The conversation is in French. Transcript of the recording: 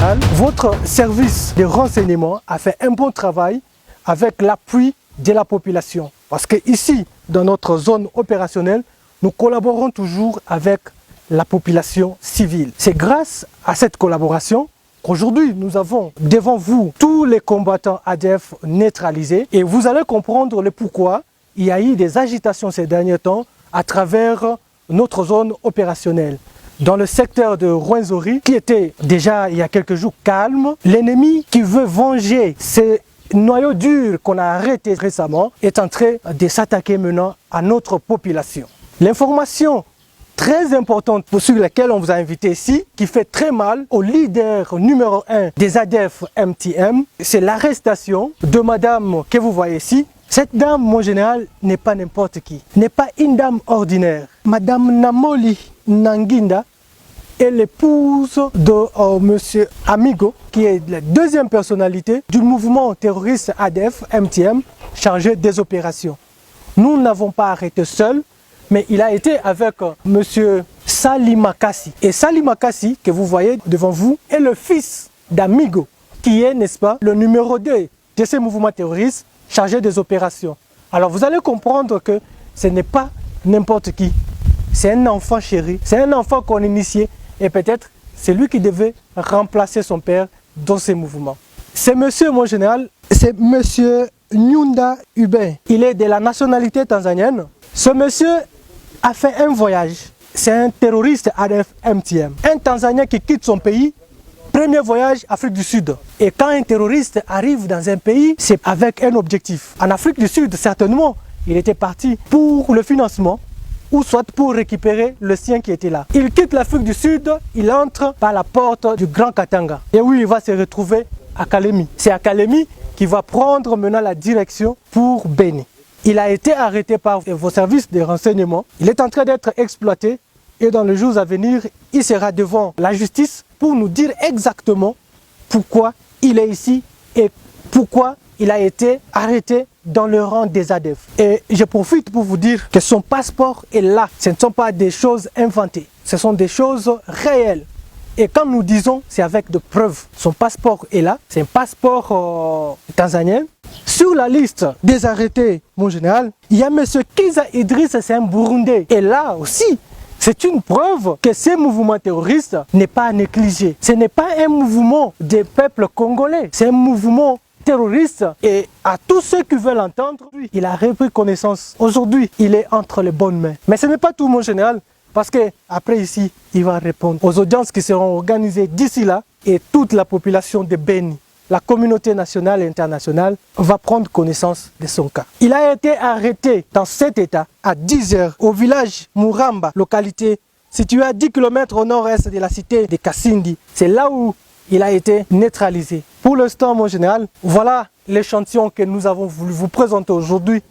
général, votre service de renseignement a fait un bon travail avec l'appui de la population. Parce que ici, dans notre zone opérationnelle, nous collaborons toujours avec la population civile. C'est grâce à cette collaboration qu'aujourd'hui, nous avons devant vous tous les combattants ADF neutralisés et vous allez comprendre le pourquoi il y a eu des agitations ces derniers temps à travers notre zone opérationnelle. Dans le secteur de Rwenzori, qui était déjà il y a quelques jours calme, l'ennemi qui veut venger ces noyaux durs qu'on a arrêtés récemment est en train de s'attaquer maintenant à notre population. L'information très importante sur laquelle on vous a invité ici, qui fait très mal au leader numéro 1 des ADF MTM, c'est l'arrestation de madame que vous voyez ici. Cette dame, mon général, n'est pas n'importe qui, n'est pas une dame ordinaire. Madame Namoli Nanginda est l'épouse de monsieur Amigo, qui est la deuxième personnalité du mouvement terroriste ADF MTM chargé des opérations. Nous n'avons pas arrêté seuls, mais il a été avec monsieur Salimakassi. Et Salimakassi, que vous voyez devant vous, est le fils d'Amigo, qui est, n'est-ce pas, le numéro 2 de ces mouvements terroristes chargés des opérations. Alors vous allez comprendre que ce n'est pas n'importe qui. C'est un enfant chéri, c'est un enfant qu'on initié et peut-être c'est lui qui devait remplacer son père dans ces mouvements. C'est monsieur, mon général, c'est monsieur Nyunda Ube. Il est de la nationalité tanzanienne. Ce monsieur a fait un voyage. C'est un terroriste ADF MTM. Un Tanzanien qui quitte son pays. Premier voyage, Afrique du Sud. Et quand un terroriste arrive dans un pays, c'est avec un objectif. En Afrique du Sud, certainement, il était parti pour le financement ou soit pour récupérer le sien qui était là. Il quitte l'Afrique du Sud, il entre par la porte du Grand Katanga. Et oui, il va se retrouver à Kalemi. C'est à Kalemi qu'il va prendre maintenant la direction pour Beni. Il a été arrêté par vos services de renseignement. Il est en train d'être exploité et dans les jours à venir, il sera devant la justice pour nous dire exactement pourquoi il est ici et pourquoi il a été arrêté dans le rang des ADF. Et je profite pour vous dire que son passeport est là. Ce ne sont pas des choses inventées, ce sont des choses réelles. Et comme nous disons, c'est avec de preuves. Son passeport est là, c'est un passeport tanzanien. Sur la liste des arrêtés, mon général, il y a M. Kiza Idriss, c'est un Burundais. Et là aussi, c'est une preuve que ce mouvement terroriste n'est pas à négliger. Ce n'est pas un mouvement des peuples congolais, c'est un mouvement terroriste. Et à tous ceux qui veulent entendre, il a repris connaissance. Aujourd'hui, il est entre les bonnes mains. Mais ce n'est pas tout, mon général, parce qu'après ici, il va répondre aux audiences qui seront organisées d'ici là et toute la population de Beni. La communauté nationale et internationale va prendre connaissance de son cas. Il a été arrêté dans cet état à 10 h au village Muramba, localité située à 10 km au nord-est de la cité de Kasindi. C'est là où il a été neutralisé. Pour l'instant, mon général, voilà l'échantillon que nous avons voulu vous présenter aujourd'hui